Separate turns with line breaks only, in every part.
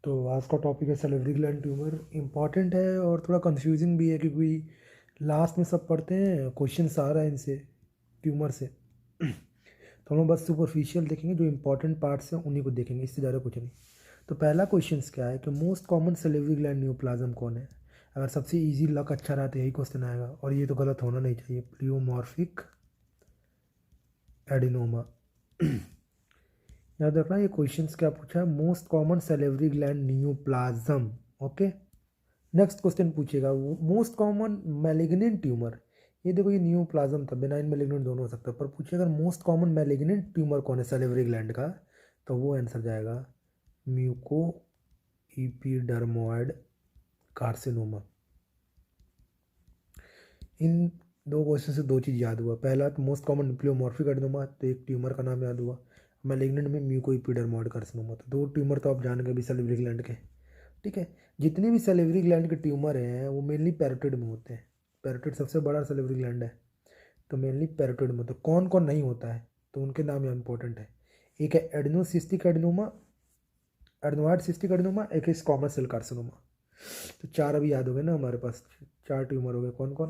तो आज का टॉपिक है सैलिवरी ग्लैंड ट्यूमर। इम्पॉर्टेंट है और थोड़ा कंफ्यूजिंग भी है क्योंकि लास्ट में सब पढ़ते हैं, क्वेश्चन आ रहा है इनसे, ट्यूमर से। तो हम लोग बस सुपरफिशियल देखेंगे, जो इंपॉर्टेंट पार्ट्स हैं उन्हीं को देखेंगे, इससे ज़्यादा कुछ नहीं। तो पहला क्वेश्चन क्या है कि most common salivary gland neoplasm कौन है। अगर सबसे इजी लक अच्छा रहा तो यही क्वेश्चन आएगा, और ये तो गलत होना नहीं चाहिए। Pleomorphic adenoma. याद रखना ये क्वेश्चंस क्या पूछा है, most common salivary gland neoplasm. Okay, next question पूछेगा मोस्ट कॉमन मैलिग्नेंट ट्यूमर। ये देखो, ये न्यूप्लाज्म था, बेनाइन मैलिग्नेंट दोनों हो सकता है, पर पूछेगा अगर मोस्ट कॉमन मैलिग्नेंट ट्यूमर कौन है सैलिवरी ग्लैंड का, तो वो आंसर जाएगा म्यूको इपीडर्मोइड कार्सिनोमा। इन दो क्वेश्चन से दो चीज़ याद हुआ। पहला तो मोस्ट कॉमन प्लियोमॉर्फिक एडिनोमा, तो एक ट्यूमर का नाम याद हुआ। मैलिग्नेंट में म्यूको इपीडर्मोइड कार्सिनोमा, तो दो ट्यूमर तो आप जान गए भी सैलिवरी ग्लैंड के। ठीक है, जितने भी सैलिवरी ग्लैंड के ट्यूमर हैं वो मेनली पैरोटिड में होते हैं। पैरोटिड सबसे बड़ा सैलिवरी ग्लैंड है, तो मेनली पैरोटिड में। तो कौन कौन नहीं होता है, तो उनके नाम यहाँ इंपॉर्टेंट है। एक है एडिनोसिस्टिक एडिनोमा, एडिनोइड सिस्टिक एडिनोमा, एक है स्क्वामस सेल कार्सिनोमा। तो चार अभी याद हो गए ना हमारे पास, चार ट्यूमर हो गए। कौन कौन?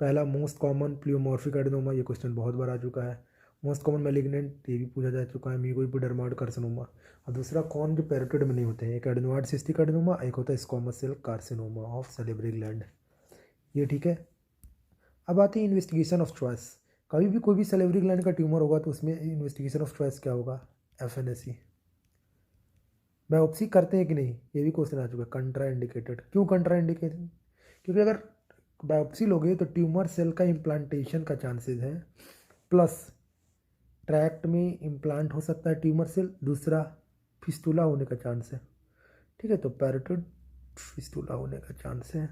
पहला मोस्ट कॉमन प्लियोमॉर्फिक एडिनोमा, ये क्वेश्चन बहुत बार आ चुका है। मोस्ट कॉमन मैलिग्नेंट, ये भी पूछा जा चुका है, म्यूकोइपिडर्मोइड कार्सिनोमा। और दूसरा कौन जो पैरोटिड में नहीं होते हैं, एक एडिनोइड सिस्टिक एडिनोमा, एक होता है squamous cell carcinoma of salivary gland. ये ठीक है। अब आती है इन्वेस्टिगेशन ऑफ चॉइस। कभी भी कोई भी सैलिवरी ग्लैंड का ट्यूमर होगा तो उसमें इन्वेस्टिगेशन ऑफ चॉइस क्या होगा? एफएनएसी। बायोप्सी करते हैं कि नहीं, ये भी क्वेश्चन आ चुका है। कंट्रा इंडिकेटेड, क्यों कंट्रा इंडिकेटेड? क्योंकि अगर बायोप्सी लोगे तो ट्यूमर सेल का इम्प्लांटेशन का चांसेस है, प्लस ट्रैक्ट में इम्प्लांट हो सकता है ट्यूमर सेल, दूसरा फिस्टुला होने का चांस है। ठीक है, तो पैरोटिड फिस्टुला होने का चांस है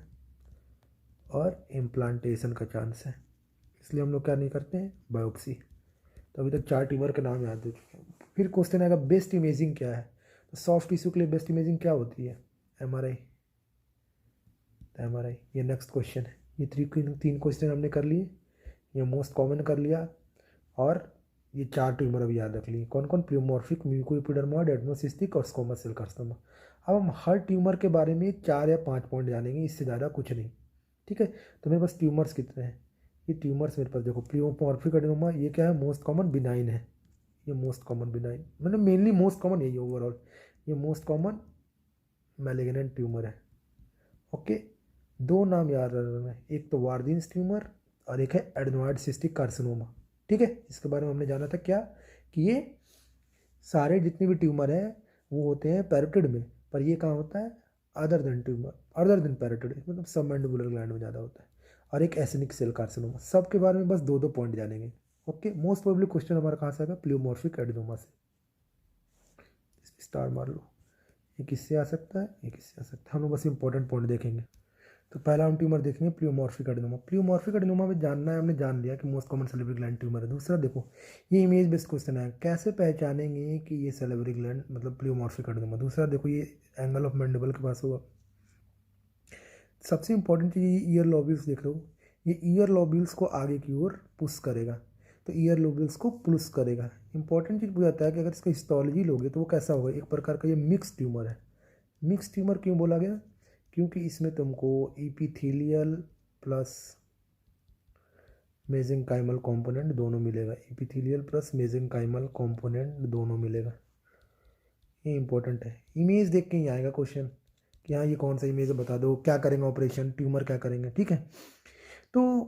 और इम्प्लांटेशन का चांस है, इसलिए हम लोग क्या नहीं करते हैं, बायोप्सी। तो अभी तक चार ट्यूमर के नाम याद हो चुके हैं। फिर क्वेश्चन आएगा बेस्ट इमेजिंग क्या है। तो सॉफ्ट टिश्यू के लिए बेस्ट इमेजिंग क्या होती है? एमआरआई। एमआरआई, ये नेक्स्ट क्वेश्चन है। ये तीन क्वेश्चन हमने कर लिए, ये मोस्ट कॉमन कर लिया, और ये चार ट्यूमर अभी याद रख लिए। कौन कौन? प्लियोमॉर्फिक, म्यूकोइपिडर्मोइड, एडिनोसिस्टिक और स्क्वामस सेल कार्सिनोमा। अब हम हर ट्यूमर के बारे में 4 या 5 पॉइंट जानेंगे, इससे ज़्यादा कुछ नहीं। ठीक है, तो मेरे पास ट्यूमर्स कितने हैं? ये ट्यूमर्स मेरे पास देखो, प्लियोमॉर्फिक एडिनोमा ये क्या है, मोस्ट कॉमन बिनाइन है। ये मोस्ट कॉमन बिनाइन, मतलब मेनली मोस्ट कॉमन यही ओवरऑल। ये मोस्ट कॉमन मैलिग्नेंट ट्यूमर है। ओके, दो नाम याद रखना है, एक तो वार्दिन्स ट्यूमर और एक है एडेनोइड सिस्टिक कार्सिनोमा। ठीक है, इसके बारे में हमने जाना था क्या, कि ये सारे जितने भी ट्यूमर हैं वो होते हैं पैरोटिड में, पर ये कहाँ होता है? Other than tumour, other than parotid, मतलब सबमैंडिबुलर ग्लैंड में ज़्यादा होता है। और एक एसिनिक सेल कार्सिनोमा। सब के बारे में बस दो दो पॉइंट जानेंगे। ओके, मोस्ट प्रोबेबली क्वेश्चन हमारा कहाँ से आएगा? प्लियोमॉर्फिक एडिनोमा से। स्टार मार लो, ये किससे आ सकता है, ये किससे आ सकता है, हम लोग बस इंपॉर्टेंट पॉइंट देखेंगे। तो पहला हम ट्यूमर देखेंगे प्लियोमॉर्फिक एडिनोमा। प्लियोमॉर्फिक एडिनोमा में जानना है, हमने जान लिया कि most common salivary gland tumour है। दूसरा देखो, ये इमेज बेस्ड क्वेश्चन है, कैसे पहचानेंगे कि ये सैलिवरी ग्लैंड मतलब प्लियोमॉर्फिक एडिनोमा। दूसरा देखो, ये एंगल ऑफ मैंडिबल के पास होगा। सबसे इंपॉर्टेंट चीज़, ये ईयर लॉब्यूल्स देख रहे हो, ये ईयर लॉब्यूल्स को आगे की ओर पुश करेगा, तो ईयर लॉब्यूल्स को पुश करेगा। इंपॉर्टेंट चीज़ पूछा है कि अगर इसका हिस्टोलॉजी लोगे तो वो कैसा होगा, एक प्रकार का ये मिक्स ट्यूमर है। मिक्स ट्यूमर क्यों बोला गया? क्योंकि इसमें तुमको इपिथेलियल प्लस मेसेंकाइमल कंपोनेंट दोनों मिलेगा, इपिथेलियल प्लस मेसेंकाइमल कंपोनेंट दोनों मिलेगा। ये इंपॉर्टेंट है, इमेज देख के ही आएगा क्वेश्चन कि हाँ ये कौन सा इमेज है, बता दो क्या करेंगे ऑपरेशन, ट्यूमर क्या करेंगे। ठीक है, तो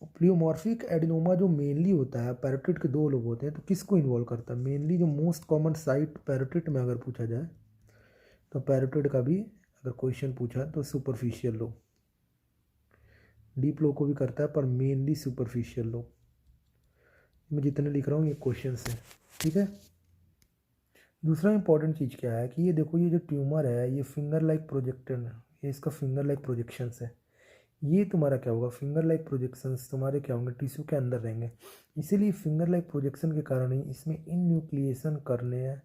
प्लियोमॉर्फिक एडिनोमा जो मेनली होता है, पैरोटिड के दो लोग होते हैं, तो किसको इन्वॉल्व करता है? मेनली जो मोस्ट कॉमन साइट पैरोटिड में अगर पूछा जाए, तो पैरोटिड का भी अगर क्वेश्चन पूछा तो सुपरफिशियल लोग, डीप लो को भी करता है, पर मेनली सुपरफिशियल लो। मैं जितने लिख रहा हूँ ये क्वेश्चन है। ठीक है, दूसरा इंपॉर्टेंट चीज़ क्या है कि ये देखो, ये जो ट्यूमर है ये फिंगर लाइक प्रोजेक्शन है, ये इसका फिंगर लाइक प्रोजेक्शंस है। ये तुम्हारा क्या होगा? फिंगर लाइक प्रोजेक्शंस तुम्हारे क्या होंगे? टिश्यू के अंदर रहेंगे। इसीलिए फिंगर लाइक प्रोजेक्शन के कारण ही इसमें इनन्यूक्लिएशन करने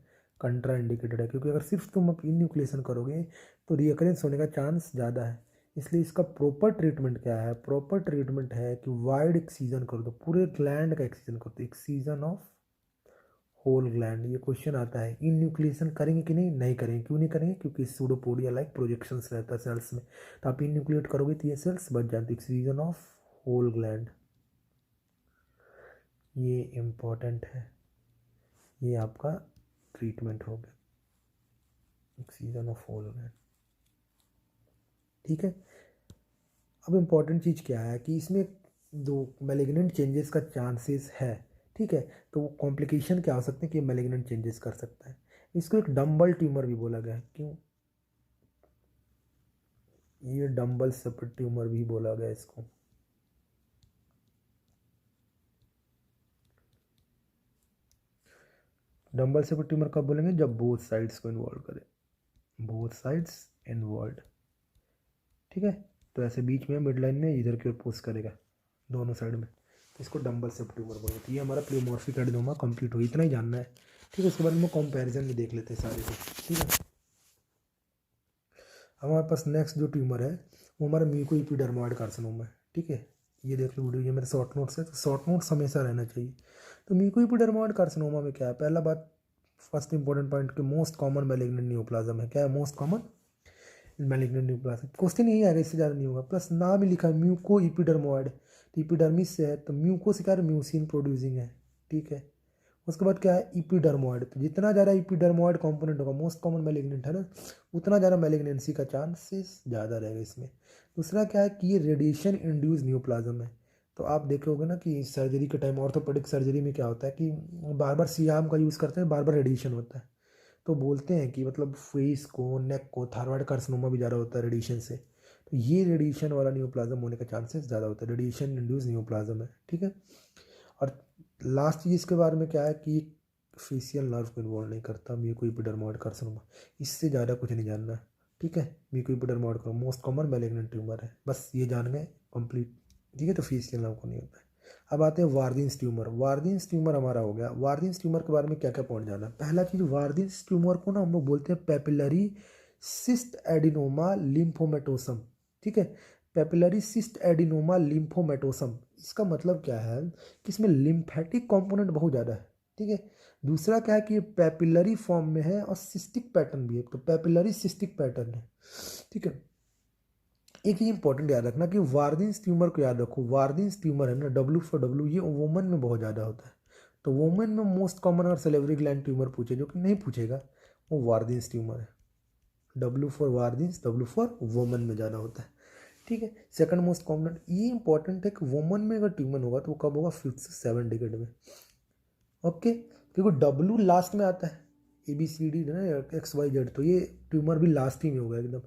कंट्रा इंडिकेटेड है, क्योंकि अगर सिर्फ तुम इनन्यूक्लिएशन करोगे तो रिकरेंस होने का चांस ज़्यादा है। इसलिए इसका प्रॉपर ट्रीटमेंट क्या है? प्रॉपर ट्रीटमेंट है कि वाइड एक्सीजन कर दो, पूरे ग्लैंड का एक्सीजन कर दो, एक्सीजन ऑफ होल ग्लैंड, ये क्वेश्चन आता है। इन न्यूक्लिएशन करेंगे कि नहीं? नहीं करेंगे। क्यों नहीं करेंगे? क्योंकि सूडोपोडिया लाइक प्रोजेक्शंस रहता है सेल्स में, तो आप इन न्यूक्लिएट करोगे तो ये सेल्स बच जाते। एक्सक्रीजन ऑफ होल ग्लैंड, ये इम्पोर्टेंट है, ये आपका ट्रीटमेंट हो गया, एक्सक्रीजन ऑफ होल ग्लैंड। ठीक है। अब इम्पॉर्टेंट चीज़ क्या है कि इसमें जो मैलिग्नेंट चेंजेस का चांसेस है, ठीक है, तो वो कॉम्प्लिकेशन क्या हो सकते हैं कि मैलिग्नेंट चेंजेस कर सकता है। इसको एक डम्बल ट्यूमर भी बोला गया है। क्यों? ये डम्बल सेपरेट ट्यूमर भी बोला गया इसको। डम्बल सेपरेट ट्यूमर कब बोलेंगे? जब बोथ साइड्स को इन्वॉल्व करें, बोथ साइड्स इन्वॉल्व। ठीक है, तो ऐसे बीच में मिड लाइन में इधर की ओर पुश करेगा दोनों साइड में, इसको डम्बल सेप ट्यूमर बोलते हैं। ये हमारा प्लेमॉर्फिक एडेनोमा कंप्लीट हो, इतना ही जानना है। ठीक है, उसके बाद में कंपैरिजन भी देख लेते हैं सारे को। ठीक है, हमारे पास नेक्स्ट जो ट्यूमर है वो हमारा म्यूकोइपिडर्मोइड कार्सिनोमा है। ठीक है, ये देख लो वीडियो, ये मेरे शॉर्ट नोट्स है, तो शॉर्ट नोट्स हमेशा रहना चाहिए। तो म्यूकोइपिडर्मोइड कार्सिनोमा में क्या है? पहला बात, फर्स्ट इंपॉर्टेंट पॉइंट कि मोस्ट कॉमन मैलिग्नेंट न्यूप्लाज्म है। क्या है? Most common malignant neoplasm. Question यही आएगा, इससे ज़्यादा नहीं होगा। प्लस नाम ही लिखा है म्यूको इपिडर्मोइड, तो इपिडर्मिस से है, तो म्यूको से क्या है? म्यूसिन प्रोड्यूसिंग है। ठीक है, उसके बाद क्या है? इपिडर्मोइड, तो जितना ज़्यादा इपिडर्मोइड कंपोनेंट होगा, मोस्ट कॉमन मैलिग्नेंट है ना, उतना ज़्यादा मैलिग्नेंसी का चांसेस ज़्यादा रहेगा इसमें। दूसरा क्या है कि ये रेडिएशन इंड्यूस न्यूप्लाज्म है। तो आप देखोगे ना कि सर्जरी के टाइम, ऑर्थोपेडिक सर्जरी में क्या होता है कि बार बार सियाम का यूज़ करते हैं, बार बार रेडिएशन होता है। तो बोलते हैं कि मतलब फेस को, नेक को, थायराइड कार्सिनोमा भी ज़्यादा होता है रेडिएशन से। तो ये रेडिएशन वाला न्यूप्लाज्म होने का चांसेस ज़्यादा होता है, रेडिएशन इंड्यूस न्यूप्लाज्म है। ठीक है, और लास्ट चीज़ इसके बारे में क्या है कि फेशियल नर्व को इन्वॉल्व नहीं करता म्यूकोइपिडर्मोइड कार्सिनोमा। इससे ज़्यादा कुछ नहीं जानना है। ठीक है, म्यूकोइपिडर्मोइड का मोस्ट कॉमन मैलिग्नेंट ट्यूमर है, बस ये जान गए कंप्लीट। ठीक है, तो फेशियल नर्व को नहीं होता है। अब आते हैं वार्दिन्स ट्यूमर। वार्दिन्स ट्यूमर हमारा हो गया। वार्दिन्स ट्यूमर के बारे में क्या क्या पॉइंट जाना है? पहला चीज़, वार्दिन्स ट्यूमर को ना हम लोग बोलते हैं पेपिलरी सिस्ट एडिनोमा लिम्फोमेटोसम। ठीक है, पेपिलरी सिस्ट एडिनोमा लिम्फोमेटोसम, इसका मतलब क्या है कि इसमें लिम्फेटिक कंपोनेंट बहुत ज़्यादा है। ठीक है, दूसरा क्या है कि ये पेपिलरी फॉर्म में है और सिस्टिक पैटर्न भी है, तो पेपिलरी सिस्टिक पैटर्न है। ठीक है, एक चीज इंपॉर्टेंट याद रखना कि वार्दिन्स ट्यूमर को याद रखो। वार्दिन्स ट्यूमर है ना, W4W, ये वुमन में बहुत ज़्यादा होता है। तो वुमन में मोस्ट कॉमन अगर सेलेवरी ग्लैंड ट्यूमर पूछे, जो कि नहीं पूछेगा, वो वार्दिन्स ट्यूमर है। W4 वार्दिन्स, W4 वुमन में ज़्यादा होता है। ठीक है, सेकंड मोस्ट कॉमन, ये इंपॉर्टेंट है कि वुमन में अगर ट्यूमर होगा तो वो कब होगा? 5th से 7th डिकेड में। ओके, क्योंकि W लास्ट में आता है, ABCD ना, XYZ, तो ये ट्यूमर भी लास्ट ही में होगा एकदम।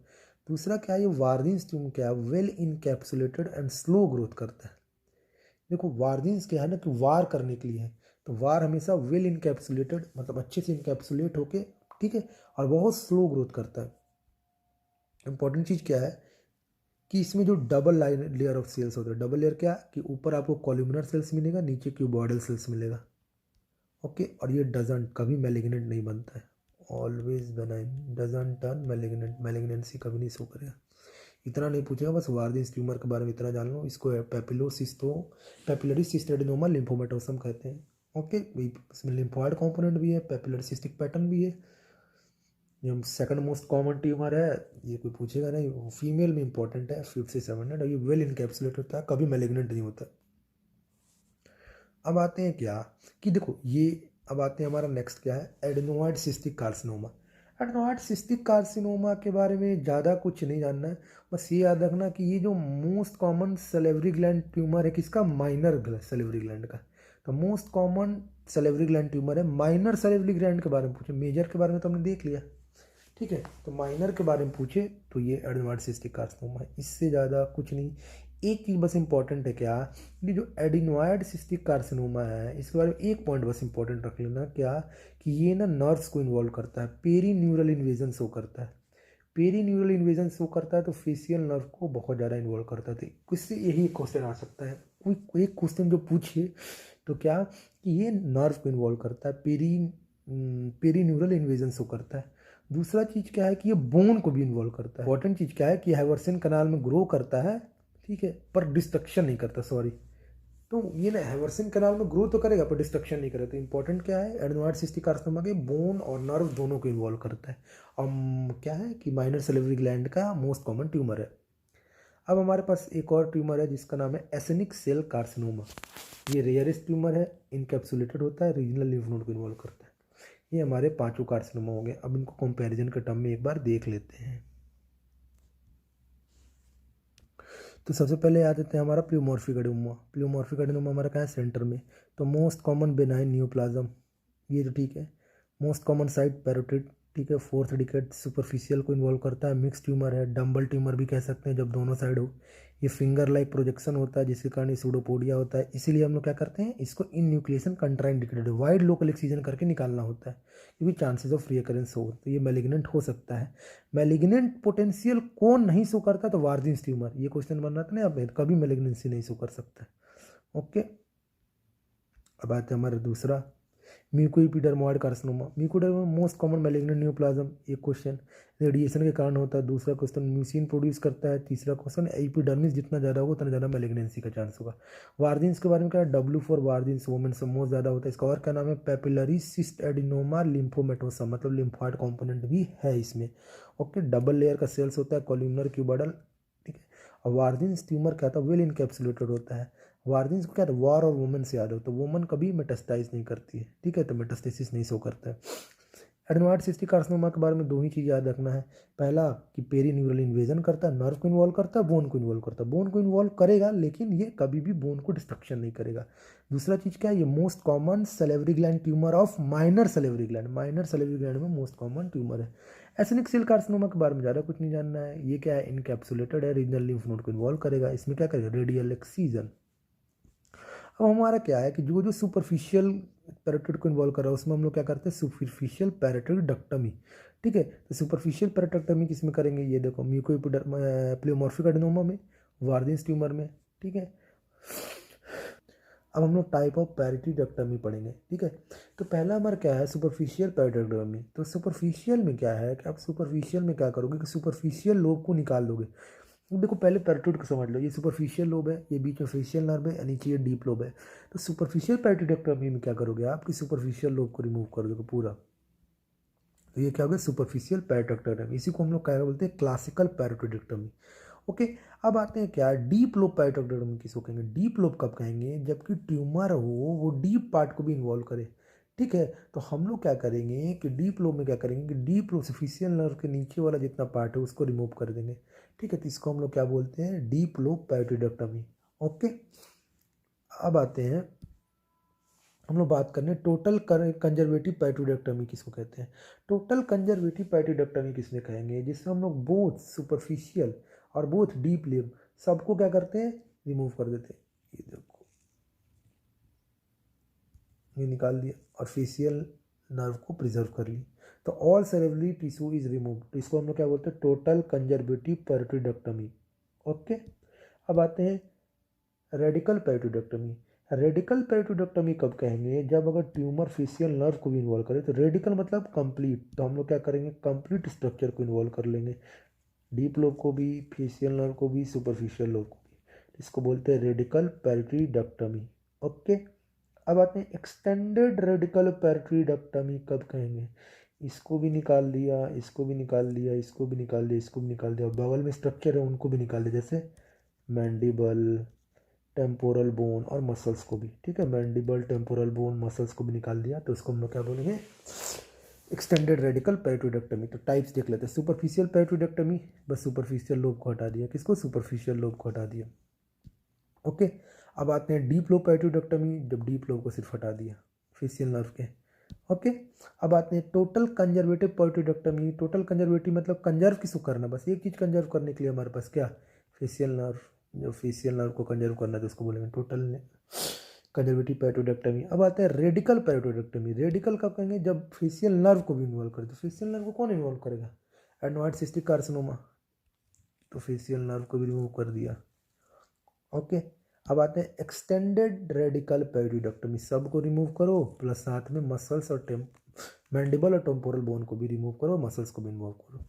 दूसरा क्या है, ये वार्दिन्स ट्यूमर क्या है? Well encapsulated and slow growth करता है। देखो वार्दिन्स क्या है ना कि वार करने के लिए है, तो वार हमेशा वेल इनकैप्सुलेटेड, मतलब अच्छे से इनकैप्सुलेट होके, ठीक है, और बहुत स्लो ग्रोथ करता है। इंपॉर्टेंट चीज़ क्या है कि इसमें जो डबल लेयर ऑफ सेल्स होता है, डबल लेयर क्या कि ऊपर आपको कॉल्यूमिनर सेल्स मिलेगा, नीचे क्यूबॉइडल सेल्स मिलेगा। ओके, और ये डजंट कभी मैलिग्नेंट नहीं बनता है, always benign, doesn't turn malignant, malignancy कभी नहीं शो करेगा। इतना नहीं पूछेगा, बस वार्दिन्स ट्यूमर के बारे में इतना जान लो। इसको पेपिलरी सिस्ट एडिनोमा लिम्फोमेटोसम कहते हैं। ओके, इसमें लिम्फोइड कंपोनेंट भी है, पेपिलरी सिस्टिक पैटर्न भी है। ये सेकंड मोस्ट कॉमन ट्यूमर है, ये कोई पूछेगा नहीं। फीमेल में इंपॉर्टेंट है, 5th से 7th, और ये वेल इनकैप्सुलेट होता है, कभी मैलिग्नेंट नहीं होता। अब आते हैं क्या कि देखो ये, अब आते हैं हमारा नेक्स्ट क्या है, adenoid cystic carcinoma. Adenoid cystic carcinoma के बारे में ज़्यादा कुछ नहीं जानना है, बस ये याद रखना कि ये जो most common salivary gland tumour है, किसका? माइनर सेलेवरी ग्लैंड का। तो most common salivary gland tumour है। माइनर सेलेवरी ग्लैंड के बारे में पूछे, मेजर के बारे में तो हमने देख लिया। ठीक है, तो माइनर के बारे में पूछे तो ये एडेनोइड सिस्टिक कार्सिनोमा है, इससे ज़्यादा कुछ नहीं। एक चीज़ बस इंपॉर्टेंट है क्या कि जो एडिनोइड सिस्टिक कार्सिनोमा है, इसके बारे में एक पॉइंट बस इंपॉर्टेंट रख लेना, क्या कि ये ना नर्व्स को इन्वॉल्व करता है, पेरी न्यूरल इन्वेजन शो करता है। पेरी न्यूरल इन्वेजन शो करता है तो फेशियल नर्व को बहुत ज़्यादा इन्वॉल्व करता है। तो इससे यही क्वेश्चन आ सकता है, कोई एक क्वेश्चन जो पूछे तो क्या कि ये नर्व को इन्वॉल्व करता है, पेरी न्यूरल इन्वेजन शो करता है। दूसरा चीज़ क्या है कि ये बोन को भी इन्वॉल्व करता है। इंपॉर्टेंट चीज़ क्या है कि हैवर्सन कनाल में ग्रो करता है, ठीक है, पर डिस्ट्रक्शन नहीं करता, सॉरी, तो ये ना हैवर्सन कैनाल में ग्रो तो करेगा पर डिस्ट्रक्शन नहीं करेगा। तो इंपॉर्टेंट क्या है, एडेनोइड सिस्टिक कार्सिनोमा के बोन और नर्व दोनों को इन्वॉल्व करता है। क्या है कि माइनर सैलिवरी ग्लैंड का मोस्ट कॉमन ट्यूमर है। अब हमारे पास एक और ट्यूमर है जिसका नाम है एसेनिक सेल कार्सिनोमा। ये रेयरेस्ट ट्यूमर है, इनकैप्सुलेटेड होता है, रीजनल लिम्फ नोड को इन्वॉल्व करता है। ये हमारे 5 कार्सिनोमा हो गए। अब इनको कंपैरिजन के टर्म में एक बार देख लेते हैं। तो सबसे पहले आ जाते हैं हमारा प्ल्यूमॉर्फिक एडेनोमा। प्ल्यूमॉर्फिक एडेनोमा हमारा कहाँ है, सेंटर में। तो मोस्ट कॉमन बेनाइन न्यूप्लाज्म, ये तो ठीक है। मोस्ट कॉमन साइट पैरोटिड, ठीक है। फोर्थ डिकेट सुपरफिशियल को इन्वॉल्व करता है। मिक्स ट्यूमर है, डम्बल ट्यूमर भी कह सकते हैं जब दोनों साइड हो। ये फिंगर लाइक प्रोजेक्शन होता है जिसके कारण सूडोपोडिया होता है। इसीलिए हम लोग क्या करते हैं, इसको enucleation contraindicated wide local excision करके निकालना होता है, क्योंकि चांसेस ऑफ रीअकरेंस हो। तो ये मैलिग्नेंट हो सकता है। मैलिग्नेंट पोटेंशियल कौन नहीं शो करता, तो वार्जिन्स ट्यूमर। ये क्वेश्चन बन रहा था ना, अब कभी मैलिग्नेंसी नहीं शो कर सकता। ओके, अब आते हैं हमारा दूसरा mucoepidermoid carcinoma. Mucoepidermoid most common malignant neoplasm. एक क्वेश्चन रेडिएशन के कारण होता है। दूसरा क्वेश्चन म्यूसिन प्रोड्यूस करता है। तीसरा क्वेश्चन एपिडर्मिस जितना ज़्यादा होगा उतना ज़्यादा मैलिग्नेंसी का चांस होगा। वार्जिन्स के बारे में क्या है, W फॉर वार्जिन्स वोमेन से मोस्ट ज़्यादा होता है। इसका और क्या नाम है, पेपिलरी सिस्ट एडिनोमा लिम्फोमेटोसम, मतलब लिम्फॉइड कॉम्पोनेंट भी है इसमें। ओके, डबल लेयर का सेल्स होता है, कॉल्यूमनर क्यूबोइडल, ठीक है। और वार्जिन्स ट्यूमर क्या था, वेल इनकैप्सुलेटेड होता है। वार्जिन्स को क्या है, वार और वुमेन से याद हो, तो वुमन कभी मेटास्टाइज नहीं करती है, ठीक है, तो मेटास्टेसिस नहीं शो करता है। एडेनोइड सिस्टिक कार्सिनोमा के बारे में 2 ही चीज़ याद रखना है। पहला कि पेरी न्यूरल इन्वेजन करता है, नर्व को इन्वॉल्व करता है, बोन को इन्वॉल्व करता है। बोन को इन्वॉल्व करेगा लेकिन ये कभी भी बोन को डिस्ट्रक्शन नहीं करेगा। दूसरा चीज़ क्या है, ये most common salivary gland tumour of minor salivary gland. Minor salivary gland में मोस्ट कॉमन ट्यूमर है। एसेनिक सेल कार्सिनोमा के बारे में ज़्यादा कुछ नहीं जानना है। ये क्या है, इनकैप्सुलेटेड है, रीजनल लिम्फ नोड को इन्वॉल्व करेगा। इसमें क्या करेगा, रेडियल एक्सीजन। अब हमारा क्या है कि जो जो सुपरफिशियल पैराटिड को इन्वॉल्व कर रहा है उसमें हम लोग क्या करते हैं, सुपरफिशियल पैराटिड डक्टमी, ठीक है। तो सुपरफिशियल पैराटेक्टमी किस में करेंगे, ये देखो प्लियोमॉर्फिक एडेनोमा में, वार्जिन्स ट्यूमर में, ठीक है। अब हम लोग टाइप ऑफ पैराटिडक्टमी पढ़ेंगे, ठीक है। तो पहला हमारा क्या है, सुपरफिशियल पैराटिडक्टमी। तो सुपरफिशियल में क्या है कि आप सुपरफिशियल में क्या करोगे कि सुपरफिशियल लोब को निकाल दोगे। देखो पहले पैराटिड को समझ लो, ये सुपरफिशियल लोब है, ये बीच में फेशियल नर्व है, नीचे ये डीप लोब है। तो सुपरफिशियल पैराटिडक्टमी में क्या करोगे आप कि सुपरफिशियल लोब को रिमूव कर दोगे पूरा। तो ये क्या हो गया, सुपरफिशियल पैराटिडक्टमी। इसी को हम लोग क्या बोलते हैं, क्लासिकल पैराटिडक्टमी। ओके, अब आते हैं क्या, डीप लोब पैराटिडक्टमी किसको कहेंगे। डीप लोब कब कहेंगे, जबकि ट्यूमर हो वो डीप पार्ट को भी इन्वॉल्व करे, ठीक है। तो हम लोग क्या करेंगे कि डीप लोब में क्या करेंगे कि डीप लोब से फेशियल नर्व के नीचे वाला जितना पार्ट है उसको रिमूव कर देंगे, ठीक है। तो इसको हम लोग क्या बोलते हैं, डीप लोब पैराटिडक्टमी। ओके, अब आते हैं हम लोग बात करने टोटल कंजर्वेटिव पैराटिडक्टमी किसको कहते हैं। टोटल कंजर्वेटिव पैराटिडक्टमी किसने कहेंगे, जिसमें हम लोग बोथ सुपरफिशियल और बोथ डीप लोब सबको क्या करते हैं, रिमूव कर देते हैं। ये देखो, ये निकाल दिया और फेशियल नर्व को प्रिजर्व कर ली। तो ऑल सेरेब्रली टिश्यू इज रिमूव। तो इसको हम लोग क्या बोलते हैं, टोटल कंजर्वेटिव पैराटिडक्टमी। ओके, अब आते हैं रेडिकल पैराटिडक्टमी। रेडिकल पैराटिडक्टमी कब कहेंगे, जब अगर ट्यूमर फेशियल नर्व को भी इन्वॉल्व करे। तो रेडिकल मतलब कंप्लीट, तो हम लोग क्या करेंगे, कंप्लीट स्ट्रक्चर को इन्वॉल्व कर लेंगे, डीप लोब को भी, फेशियल नर्व को भी, सुपरफिशियल लोब को भी। इसको बोलते हैं रेडिकल पैराटिडक्टमी। ओके, अब आते हैं एक्सटेंडेड रेडिकल पैराटिडक्टमी कब कहेंगे। इसको भी निकाल दिया, इसको भी निकाल दिया, इसको भी निकाल दिया, इसको भी निकाल दिया, बगल में स्ट्रक्चर है उनको भी निकाल दिया, जैसे मैंडिबल, टेम्पोरल बोन और मसल्स को भी, ठीक है। मैंडिबल, टेम्पोरल बोन, मसल्स को भी निकाल दिया। तो इसको हम लोग क्या बोलेंगे, एक्सटेंडेड रेडिकल पैराटिडक्टमी। तो टाइप्स देख लेते हैं। सुपरफिशियल पैराटिडक्टमी, बस सुपरफिशियल लोब को हटा दिया, किसको, सुपरफिशियल लोब को हटा दिया। ओके, अब आते हैं डीप लोब पैराटिडक्टमी, जब डीप लोब को सिर्फ हटा दिया फेशियल नर्व के। ओके, अब आते हैं टोटल कंजर्वेटिव पैराटिडक्टमी। टोटल कंजर्वेटिव मतलब कंजर्व किसको करना, बस एक चीज़ कंजर्व करने के लिए हमारे पास क्या, फेशियल नर्व। जो फेशियल नर्व को कंजर्व करना है तो उसको बोलेंगे टोटल कंजर्वेटिव पैराटिडक्टमी। अब आता है रेडिकल पैराटिडक्टमी। रेडिकल कब कहेंगे, जब फेशियल नर्व को भी इन्वॉल्व करे। तो फेशियल नर्व को कौन इन्वॉल्व करेगा, एडेनोइड सिस्टिक कार्सिनोमा, तो फेशियल नर्व को भी रिमूव कर दिया। ओके, अब आते हैं एक्सटेंडेड रेडिकल पैराटिडक्टमी, सब को रिमूव करो प्लस साथ में मसल्स और मैंडिबल और टेम्पोरल बोन को भी रिमूव करो, मसल्स को भी इन्वॉल्व करो।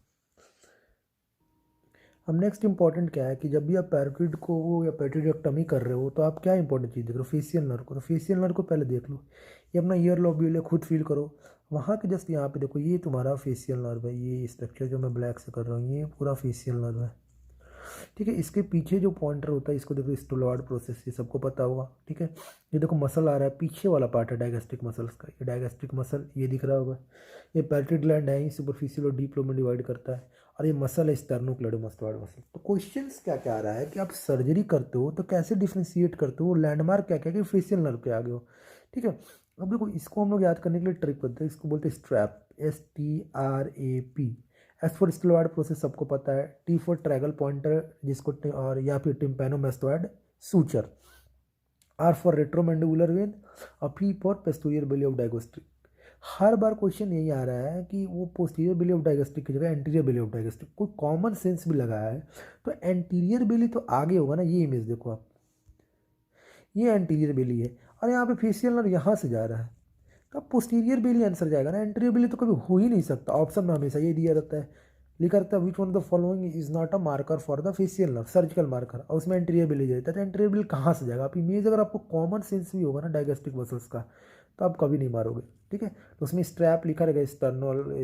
अब नेक्स्ट इंपॉर्टेंट क्या है कि जब भी आप पैरोटिड को या पेरिटोडिक्टमी कर रहे हो तो आप क्या इंपॉर्टेंट चीज़ देख रहे हो, फेशियल नर्व को। तो फेशियल नर्व को पहले देख लो, ये अपना ईयर लोब्यूल है, खुद फील करो वहाँ के जस्ट यहाँ पे देखो, ये तुम्हारा फेशियल नर्व है, ये स्ट्रक्चर जो मैं ब्लैक से कर रहा हूँ ये पूरा फेशियल नर्व है। ठीक है, इसके पीछे जो पॉइंटर होता है इसको देखो स्टोलॉयड प्रोसेस, ये सबको पता होगा। ठीक है, ये देखो मसल आ रहा है, पीछे वाला पार्ट है डायगेस्ट्रिक मसल्स का, ये डायगेस्ट्रिक मसल ये दिख रहा होगा, ये पैरेटरी ग्लैंड है, सुपरफिशियल और डीप लोब में डिवाइड करता है, और ये मसल है स्टर्नोक्लेडोमास्टोइड मसल। तो क्वेश्चंस क्या क्या आ रहा है कि आप सर्जरी करते हो तो कैसे डिफ्रेंशिएट करते हो, लैंडमार्क क्या क्या कि फेशियल नर्व के आगे हो। ठीक है, अब देखो इसको हम लोग याद करने के लिए ट्रिक करते हैं, इसको बोलते हैं strap, STRAP। S for styloid process सबको पता है, टी फॉर ट्रैगल पॉइंटर जिसको और या फिर tympanomastoid suture, R for retromandibular vein, और P for posterior belly of digastric. हर बार क्वेश्चन यही आ रहा है कि वो पोस्टीरियर बेली ऑफ डायगोस्ट्रिक की जगह एंटीरियर बेली ऑफ डायगोस्ट्रिक, कोई कॉमन सेंस भी लगाया है तो एंटीरियर बेली तो आगे होगा ना। ये इमेज देखो आप, ये एंटीरियर बेली है और यहाँ पे फेशियल नर्व यहाँ से जा रहा है, तो अब पोस्टीरियर बेली आंसर जाएगा ना, एंटीरियर बेली तो कभी हो ही नहीं सकता। ऑप्शन में हमेशा ये दिया रहता है, लिखा रहता है which one of the following is not a marker for the facial nerve, surgical marker, और उसमें एंटीरियर बेली जाता है, तो एंटीरियर बेली कहाँ से जाएगा। आप इमेज अगर आपको कॉमन सेंस भी होगा ना डायगेस्टिक मसल्स का तो आप कभी नहीं मारोगे। ठीक है, तो उसमें स्ट्रैप लिखा रहेगा,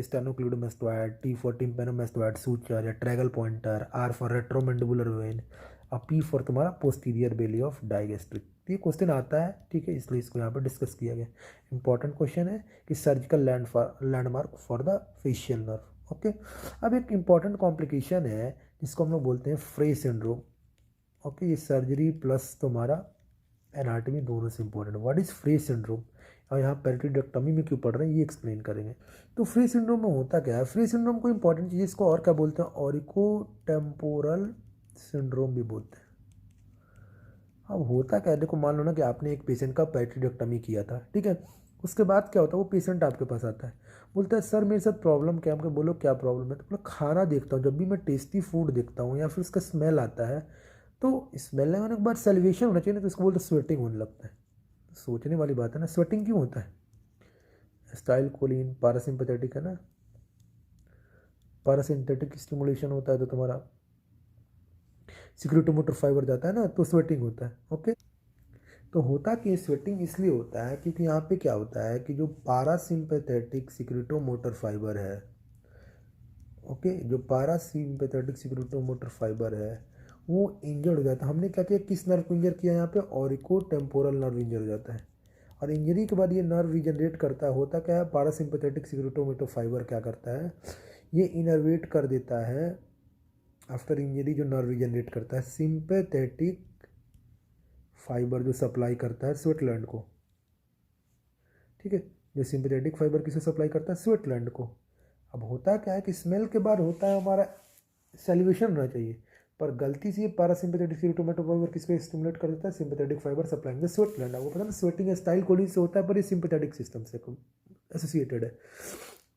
स्टर्नोक्लेडोमास्टोइड, टी फॉर टिम्पैनोमास्टोइड सूचर या ट्रैगल pointer, are for retromandibular vein, और पी फॉर तुम्हारा पोस्टीरियर बेली ऑफ डायगेस्ट्रिक। ये क्वेश्चन आता है, ठीक है, इसलिए इसको यहाँ पर डिस्कस किया गया। इंपॉर्टेंट क्वेश्चन है कि surgical landmark for the facial nerve. Okay, अब एक इंपॉर्टेंट कॉम्प्लिकेशन है जिसको हम लोग बोलते हैं फ्रे सिंड्रोम। ओके, ये सर्जरी प्लस तुम्हारा एनाटॉमी दोनों से इंपॉर्टेंट है। व्हाट इज फ्रे सिंड्रोम और यहाँ पेरिटोडिक्टमी में क्यों पढ़ रहे हैं ये एक्सप्लेन करेंगे। तो फ्री सिंड्रोम में होता क्या है, फ्री सिंड्रोम को इंपॉर्टेंट चीज़ इसको और क्या बोलते हैं, ऑरिको टेम्पोरल सिंड्रोम भी बोलते हैं। अब होता क्या है, देखो मान लो ना कि आपने एक पेशेंट का पेरिटोडिक्टमी किया था, ठीक है, उसके बाद क्या होता है, वो पेशेंट आपके पास आता है, बोलता है सर मेरे साथ प्रॉब्लम क्या है। हमको बोलो क्या प्रॉब्लम है, तो बोला खाना देखता हूँ, जब भी मैं टेस्टी फूड देखता हूँ या फिर उसका स्मेल आता है तो स्मेल आने के बाद सैलिवेशन होना चाहिए ना, तो इसको बोलते स्वेटिंग होने लगता है। सोचने वाली बात है ना, स्वेटिंग क्यों होता है, स्टाइल कोलिन पारासिम्पथेटिक है ना, पारासिम्पथेटिक स्टिमुलेशन होता है तो तुम्हारा सिक्रेटोमोटर फाइबर जाता है ना, तो स्वेटिंग होता है। ओके, तो होता कि स्वेटिंग इसलिए होता है क्योंकि यहाँ पे क्या होता है कि जो पारासिम्पथेटिक सिक्रेटोमोटर फाइबर है, ओके, जो पारासिम्पथेटिक सिक्रेटोमोटर फाइबर है वो इंजर्ड हो जाता है। हमने क्या किया, किस नर्व को इंजर किया यहाँ पे, ऑरिको टेम्पोरल नर्व इंजर हो जाता है, और इंजरी के बाद ये नर्व रीजनरेट करता है। होता क्या है, पारासिम्पथेटिक सिक्रेटोमोटर फाइबर क्या करता है, ये इनर्वेट कर देता है आफ्टर इंजरी, जो नर्व रीजनरेट करता है सिंपैथेटिक फाइबर जो सप्लाई करता है स्विट्जरलैंड को। ठीक है, जो सिंपैथेटिक फाइबर किसे सप्लाई करता है, स्विट्जरलैंड को। अब होता क्या है कि स्मेल के बाद होता है हमारा सेलिब्रेशन होना चाहिए, पर गलती से पारासिम्पथेटिक सिक्रेटोमोटर फाइबर किसको स्टिमुलेट कर देता है, sympathetic fibre supplying the Switzerland. आपको पता है ना, स्वेटिंग स्टाइल कोलिन से होता है पर ये सिंपैथेटिक सिस्टम से एसोसिएटेड है।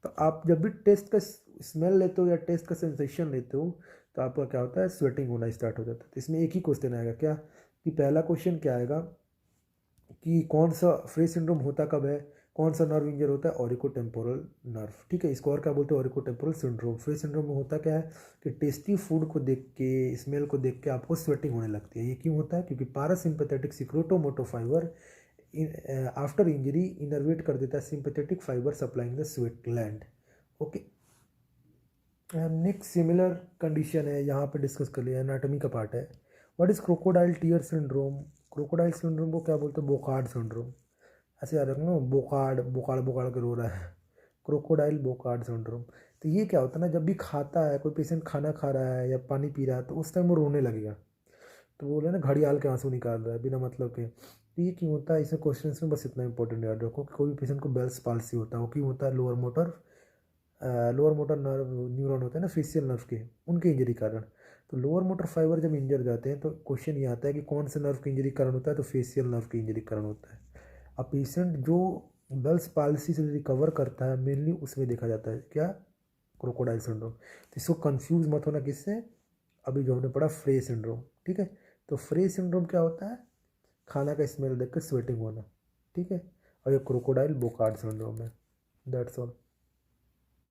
तो आप जब भी टेस्ट का स्मेल लेते हो या टेस्ट का सेंसेशन लेते हो तो आपका क्या होता है, स्वेटिंग होना स्टार्ट हो जाता है। तो इसमें एक ही क्वेश्चन आएगा क्या, कि पहला क्वेश्चन क्या आएगा कि कौन सा फ्रे सिंड्रोम होता कब है, कौन सा नर्व इंजर होता है, ऑरिको टेम्पोरल नर्व। ठीक है, इसको और क्या बोलते हैं, ऑरिको टेम्पोरल सिंड्रोम। फ्रे सिंड्रोम में होता क्या है कि टेस्टी फूड को देख के, स्मेल को देख के आपको स्वेटिंग होने लगती है। ये क्यों होता है, क्योंकि पारासिम्पथेटिक सिक्रेटोमोटर फाइबर आफ्टर इंजरी इनर्वेट कर देता है sympathetic fibre supplying the sweat gland. Okay, next similar condition है, यहाँ पे डिस्कस कर लिया, एनाटॉमी का पार्ट है। What is crocodile tear syndrome, crocodile syndrome को क्या बोलते हैं, बोकार्ड सिंड्रोम। ऐसे याद रखना, बोकार्ड बोकाड़ बोकाड़ के रो रहा है, क्रोकोडाइल बोकार्ड सिंड्रोम। तो ये क्या होता है ना, जब भी खाता है कोई पेशेंट, खाना खा रहा है या पानी पी रहा है तो उस टाइम वो रोने लगेगा, तो बोले ना घड़ियाल के आंसू निकाल रहा है बिना मतलब के। तो ये क्यों होता है, इसमें क्वेश्चन में बस इतना इंपॉर्टेंट याद रखो कि कोई भी पेशेंट को बेल्स पाल्सी होता है, वो क्यों होता है, लोअर मोटर नर्व न्यूरॉन होते हैं ना फेशियल नर्व के, उनके इंजरी कारण। तो लोअर मोटर फाइबर जब इंजर जाते हैं तो क्वेश्चन ये आता है कि कौन से नर्व की इंजरी कारण होता है, तो फेशियल नर्व की इंजरी कारण होता है। अब पेशेंट जो बेल्स पाल्सी से रिकवर करता है मेनली उसमें देखा जाता है क्या, क्रोकोडाइल सिंड्रोम। तो इसको कंफ्यूज मत होना किससे, अभी जो हमने पढ़ा फ्रे सिंड्रोम। ठीक है, तो फ्रे सिंड्रोम क्या होता है, खाना का स्मेल देख कर स्वेटिंग होना। ठीक है, और ये क्रोकोडाइल बोकार्ड सिंड्रोम है। That's all.